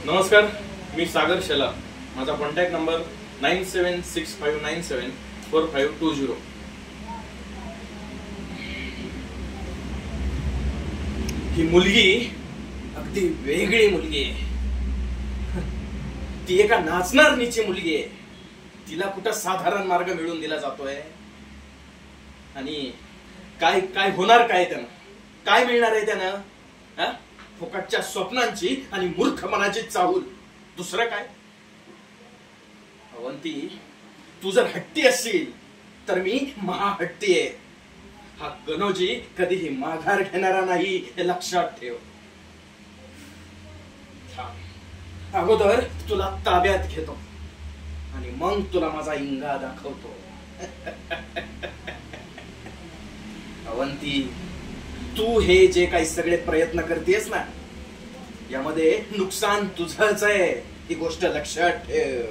नमस्कार, मी सागर शेला. माझा कॉन्टॅक्ट नंबर 9765974520. ही मुलगी अगदी वेगळी मुलगी आहे. ती एका नाचणारीची मुलगी आहे. तिला कुठं साधारण मार्ग मिळून दिला जातोय आणि काय काय होणार, काय त्यानं काय मिळणार आहे त्यानं? फुकटच्या स्वप्नांची आणि मूर्खपणाची चाहूल, दुसरं काय? अवंती, तू जर हट्टी असशील तर मी महाहट्टी आहे. हा गणोजी कधीही माघार घेणारा नाही, हे लक्षात ठेव. अगोदर तुला ताब्यात घेतो आणि मग तुला माझा इंगा दाखवतो. अवंती, तू हे जे काही सगळे प्रयत्न करतेस ना, यामध्ये नुकसान तुझंच आहे, ही गोष्ट लक्षात ठेव.